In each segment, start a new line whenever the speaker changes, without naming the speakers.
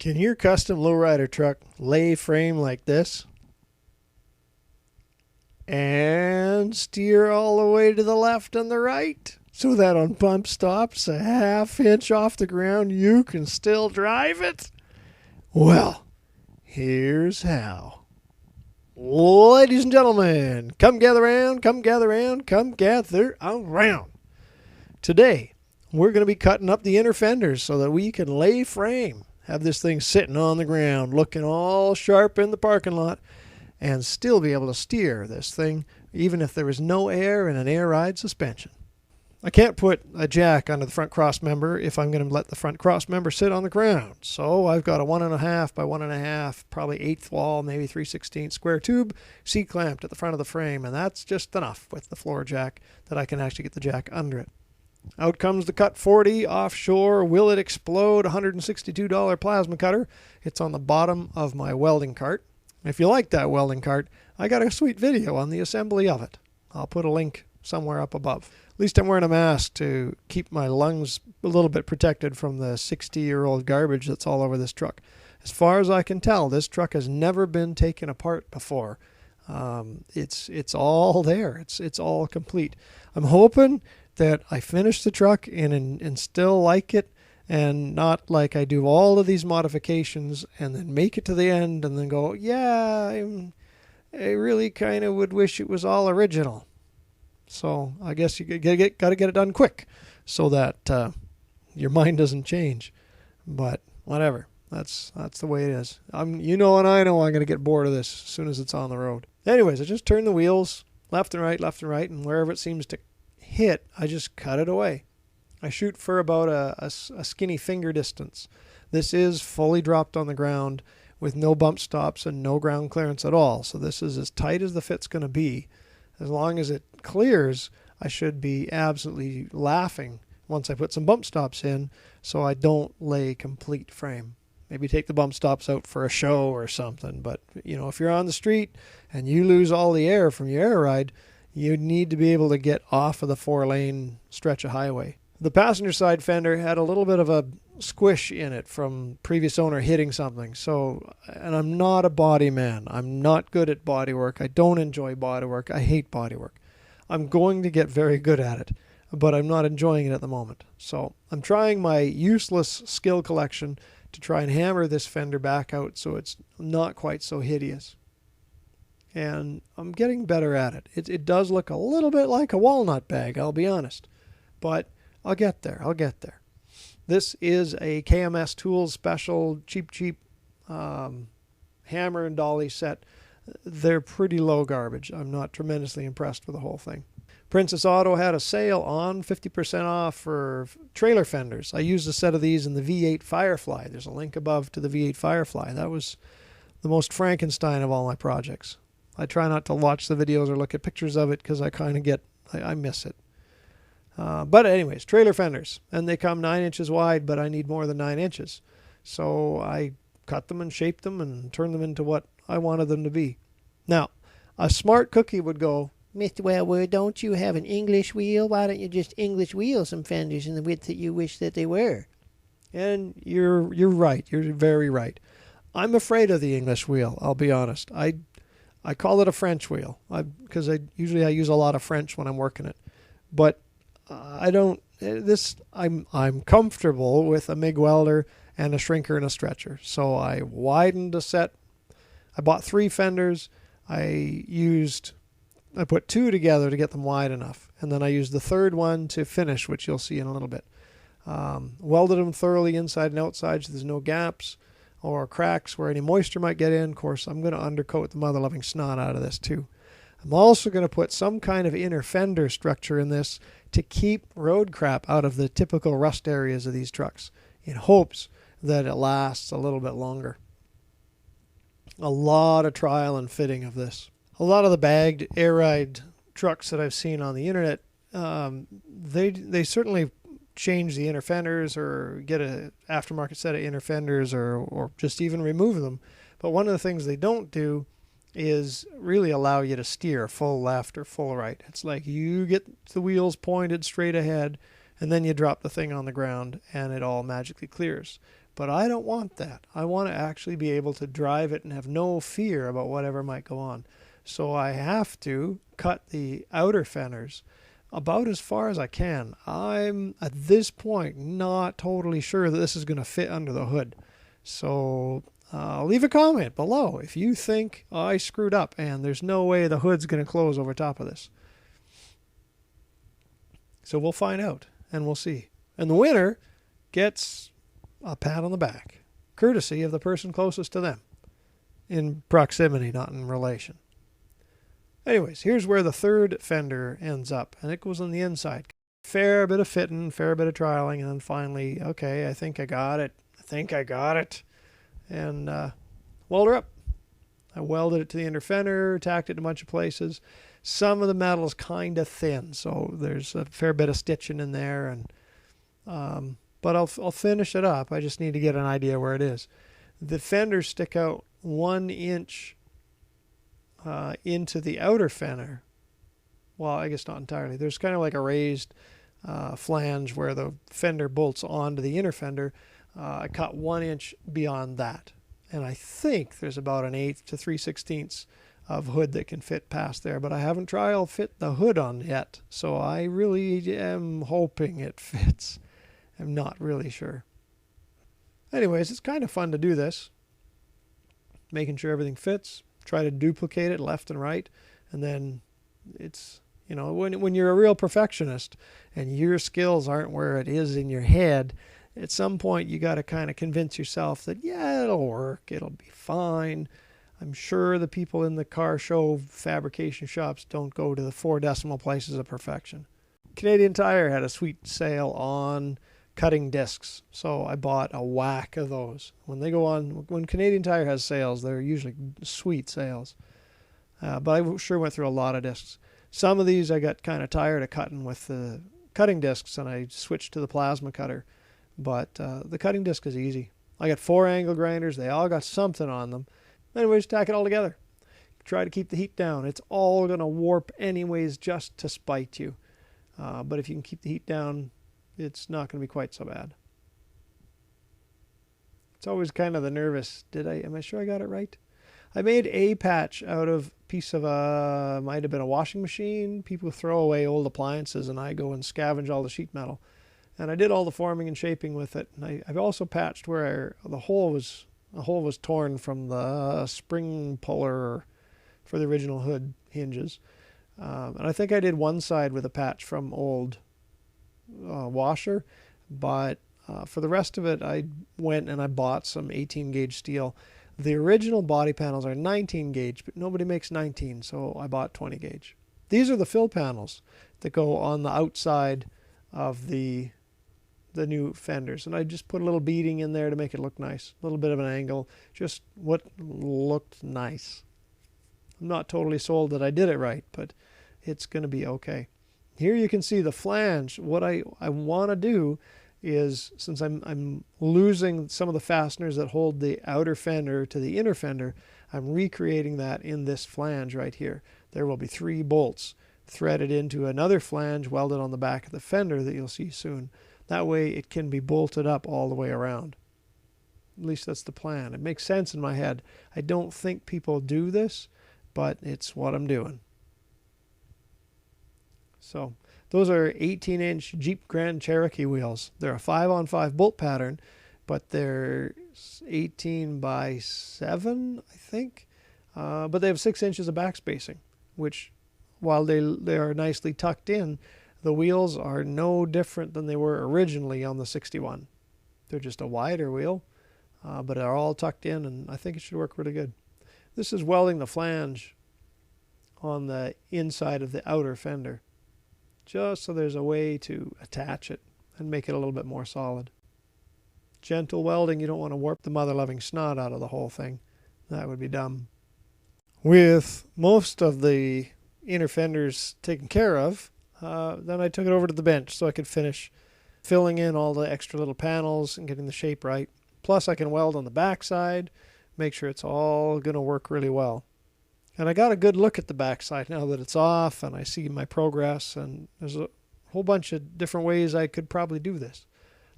Can your custom lowrider truck lay frame like this and steer all the way to the left and the right so that on bump stops a half inch off the ground you can still drive it? Well, here's how. Ladies and gentlemen, come gather round, come gather round, come gather around. Today, we're going to be cutting up the inner fenders so that we can lay frame. Have this thing sitting on the ground, looking all sharp in the parking lot, and still be able to steer this thing, even if there is no air in an air ride suspension. I can't put a jack under the front cross member if I'm going to let the front cross member sit on the ground. So I've got a 1.5 by 1.5, probably 1/8 wall, maybe 3/16 square tube, C-clamped at the front of the frame, and that's just enough with the floor jack that I can actually get the jack under it. Out comes the Cut 40 offshore Will It Explode $162 plasma cutter. It's on the bottom of my welding cart. If you like that welding cart, I got a sweet video on the assembly of it. I'll put a link somewhere up above. At least I'm wearing a mask to keep my lungs a little bit protected from the 60-year-old garbage that's all over this truck. As far as I can tell, this truck has never been taken apart before. It's all there. It's all complete. I'm hoping that I finish the truck and still like it, and not like I do all of these modifications and then make it to the end and then go, yeah, I really kind of would wish it was all original. So I guess you got to get it done quick so that your mind doesn't change. But whatever, that's the way it is. You know, and I know I'm going to get bored of this as soon as it's on the road. Anyways, I just turn the wheels left and right, and wherever it seems to hit, I just cut it away. I shoot for about a skinny finger distance. This is fully dropped on the ground with no bump stops and no ground clearance at all. So this is as tight as the fit's going to be. As long as it clears, I should be absolutely laughing once I put some bump stops in so I don't lay complete frame. Maybe take the bump stops out for a show or something. But, you know, if you're on the street and you lose all the air from your air ride, you need to be able to get off of the 4-lane stretch of highway. The passenger side fender had a little bit of a squish in it from previous owner hitting something. So, and I'm not a body man. I'm not good at body work. I don't enjoy body work. I hate body work. I'm going to get very good at it, but I'm not enjoying it at the moment. So I'm trying my useless skill collection to try and hammer this fender back out so it's not quite so hideous. And I'm getting better at it. It does look a little bit like a walnut bag, I'll be honest. But I'll get there. This is a KMS Tools special, cheap hammer and dolly set. They're pretty low garbage. I'm not tremendously impressed with the whole thing. Princess Auto had a sale on 50% off for trailer fenders. I used a set of these in the V8 Firefly. There's a link above to the V8 Firefly. That was the most Frankenstein of all my projects. I try not to watch the videos or look at pictures of it because I kind of I miss it. But anyways, trailer fenders. And they come 9 inches wide, but I need more than 9 inches. So I cut them and shaped them and turned them into what I wanted them to be. Now, a smart cookie would go, Mr. Wellwood, don't you have an English wheel? Why don't you just English wheel some fenders in the width that you wish that they were? And you're right. You're very right. I'm afraid of the English wheel, I'll be honest. I call it a French wheel because I usually use a lot of French when I'm working it. But I'm comfortable with a MIG welder and a shrinker and a stretcher. So I widened the set. I bought 3 fenders. I put 2 together to get them wide enough. And then I used the third one to finish, which you'll see in a little bit. Welded them thoroughly inside and outside so there's no gaps or cracks where any moisture might get in. Of course, I'm going to undercoat the mother-loving snot out of this too. I'm also going to put some kind of inner fender structure in this to keep road crap out of the typical rust areas of these trucks in hopes that it lasts a little bit longer. A lot of trial and fitting of this. A lot of the bagged air ride trucks that I've seen on the internet, they certainly change the inner fenders or get an aftermarket set of inner fenders or just even remove them. But one of the things they don't do is really allow you to steer full left or full right. It's like you get the wheels pointed straight ahead and then you drop the thing on the ground and it all magically clears. But I don't want that. I want to actually be able to drive it and have no fear about whatever might go on. So I have to cut the outer fenders about as far as I can. I'm at this point not totally sure that this is going to fit under the hood. So leave a comment below if you think I screwed up and there's no way the hood's going to close over top of this. So we'll find out and we'll see. And the winner gets a pat on the back, courtesy of the person closest to them, in proximity, not in relation. Anyways, here's where the third fender ends up, and it goes on the inside. Fair bit of fitting, fair bit of trialing, and then finally, okay, I think I got it. And weld her up. I welded it to the inner fender, tacked it in a bunch of places. Some of the metal is kind of thin, so there's a fair bit of stitching in there, and but I'll finish it up. I just need to get an idea where it is. The fenders stick out 1 inch into the outer fender. Well, I guess not entirely. There's kind of like a raised flange where the fender bolts onto the inner fender. I cut 1 inch beyond that. And I think there's about 1/8 to 3/16 of hood that can fit past there. But I haven't trial fit the hood on yet. So I really am hoping it fits. I'm not really sure. Anyways, it's kind of fun to do this. Making sure everything fits. Try to duplicate it left and right. And then it's, you know, when you're a real perfectionist and your skills aren't where it is in your head, at some point you got to kind of convince yourself that, yeah, it'll work. It'll be fine. I'm sure the people in the car show fabrication shops don't go to the 4 decimal places of perfection. Canadian Tire had a sweet sale on cutting discs, so I bought a whack of those. When Canadian Tire has sales, they're usually sweet sales. But I sure went through a lot of discs. Some of these I got kind of tired of cutting with the cutting discs, and I switched to the plasma cutter. But the cutting disc is easy. I got 4 angle grinders. They all got something on them. Anyways, tack it all together. Try to keep the heat down. It's all going to warp anyways just to spite you. But if you can keep the heat down, it's not going to be quite so bad. It's always kind of the nervous. Am I sure I got it right? I made a patch out of a piece of might have been a washing machine. People throw away old appliances and I go and scavenge all the sheet metal. And I did all the forming and shaping with it. And I've also patched where the hole was torn from the spring puller for the original hood hinges. And I think I did one side with a patch from old washer, but for the rest of it I went and I bought some 18 gauge steel. The original body panels are 19 gauge, but nobody makes 19, so I bought 20 gauge. These are the fill panels that go on the outside of the new fenders, and I just put a little beading in there to make it look nice, a little bit of an angle, just what looked nice. I'm not totally sold that I did it right, but it's going to be okay. Here you can see the flange. What I want to do is, since I'm losing some of the fasteners that hold the outer fender to the inner fender, I'm recreating that in this flange right here. There will be 3 bolts threaded into another flange welded on the back of the fender that you'll see soon. That way it can be bolted up all the way around. At least that's the plan. It makes sense in my head. I don't think people do this, but it's what I'm doing. So those are 18-inch Jeep Grand Cherokee wheels. They're a 5-on-5 bolt pattern, but they're 18 by 7, I think. But they have 6 inches of back spacing, which, while they are nicely tucked in, the wheels are no different than they were originally on the 61. They're just a wider wheel, but they're all tucked in, and I think it should work really good. This is welding the flange on the inside of the outer fender, just so there's a way to attach it and make it a little bit more solid. Gentle welding. You don't want to warp the mother-loving snot out of the whole thing. That would be dumb. With most of the inner fenders taken care of, then I took it over to the bench so I could finish filling in all the extra little panels and getting the shape right. Plus I can weld on the back side, make sure it's all going to work really well. And I got a good look at the back side now that it's off and I see my progress, and there's a whole bunch of different ways I could probably do this.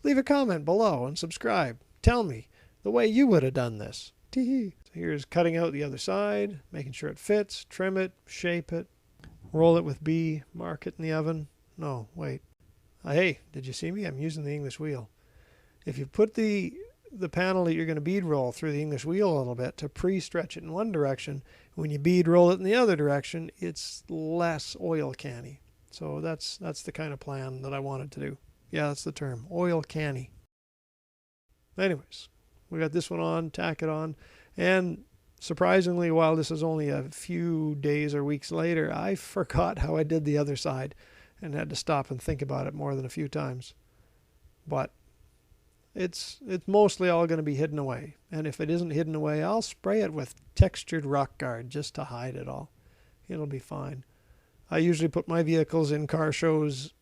Leave a comment below and subscribe. Tell me the way you would have done this. Tee-hee. So here's cutting out the other side, making sure it fits, trim it, shape it, roll it with B, mark it in the oven. No, wait. Hey, did you see me? I'm using the English wheel. If you put the panel that you're going to bead roll through the English wheel a little bit to pre-stretch it in one direction, when you bead roll it in the other direction, it's less oil canny. So that's the kind of plan that I wanted to do. Yeah, that's the term, oil canny. Anyways, we got this one on, tack it on, and surprisingly, while this is only a few days or weeks later, I forgot how I did the other side and had to stop and think about it more than a few times. But it's mostly all going to be hidden away. And if it isn't hidden away, I'll spray it with textured rock guard just to hide it all. It'll be fine. I usually put my vehicles in car shows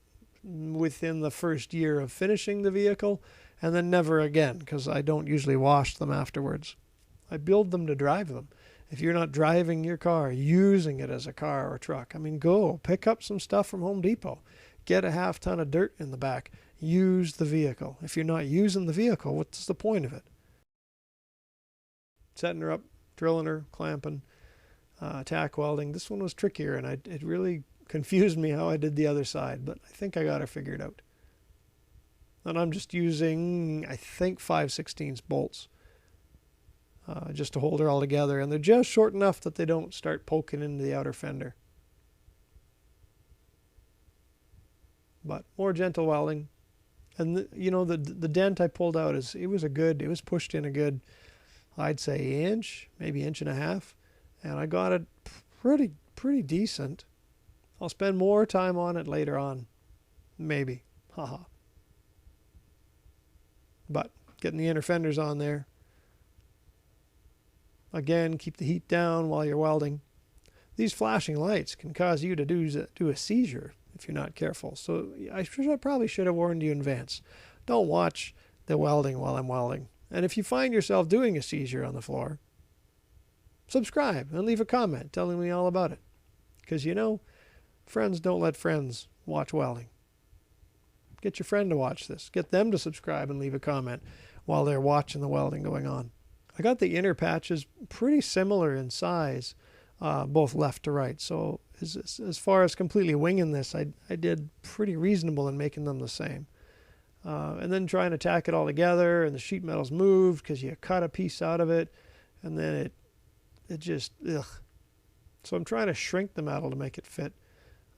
within the first year of finishing the vehicle, and then never again, because I don't usually wash them afterwards. I build them to drive them. If you're not driving your car, using it as a car or truck, I mean, go pick up some stuff from Home Depot. Get a half ton of dirt in the back. Use the vehicle. If you're not using the vehicle, what's the point of it? Setting her up, drilling her, clamping, tack welding. This one was trickier, and it really confused me how I did the other side, but I think I got her figured out. And I'm just using, I think, 5/16 bolts. Just to hold her all together, and they're just short enough that they don't start poking into the outer fender. But more gentle welding, and the dent I pulled out it was pushed in a good, I'd say inch, maybe inch and a half, and I got it pretty decent. I'll spend more time on it later on, maybe, haha. But getting the inner fenders on there. Again, keep the heat down while you're welding. These flashing lights can cause you to do a seizure if you're not careful. So I probably should have warned you in advance. Don't watch the welding while I'm welding. And if you find yourself doing a seizure on the floor, subscribe and leave a comment telling me all about it. Because friends don't let friends watch welding. Get your friend to watch this. Get them to subscribe and leave a comment while they're watching the welding going on. I got the inner patches pretty similar in size, both left to right. So as far as completely winging this, I did pretty reasonable in making them the same. And then trying to tack it all together, and the sheet metal's moved because you cut a piece out of it, and then it just, ugh. So I'm trying to shrink the metal to make it fit.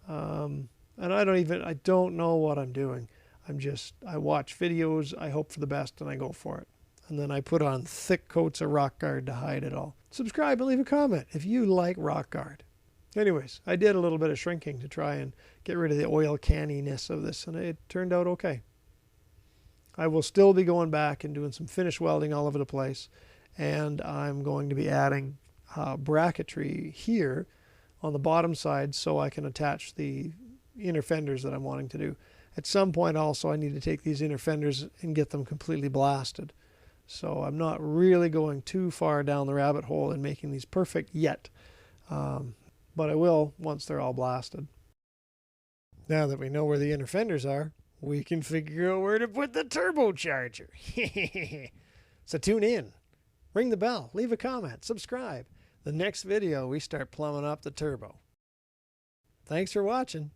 And I don't know what I'm doing. I watch videos, I hope for the best, and I go for it. And then I put on thick coats of rock guard to hide it all. Subscribe and leave a comment if you like rock guard. Anyways, I did a little bit of shrinking to try and get rid of the oil canniness of this, and it turned out okay. I will still be going back and doing some finish welding all over the place, and I'm going to be adding bracketry here on the bottom side so I can attach the inner fenders that I'm wanting to do. At some point also I need to take these inner fenders and get them completely blasted. So I'm not really going too far down the rabbit hole in making these perfect yet. But I will once they're all blasted. Now that we know where the inner fenders are, we can figure out where to put the turbocharger. So tune in, ring the bell, leave a comment, subscribe. The next video we start plumbing up the turbo. Thanks for watching.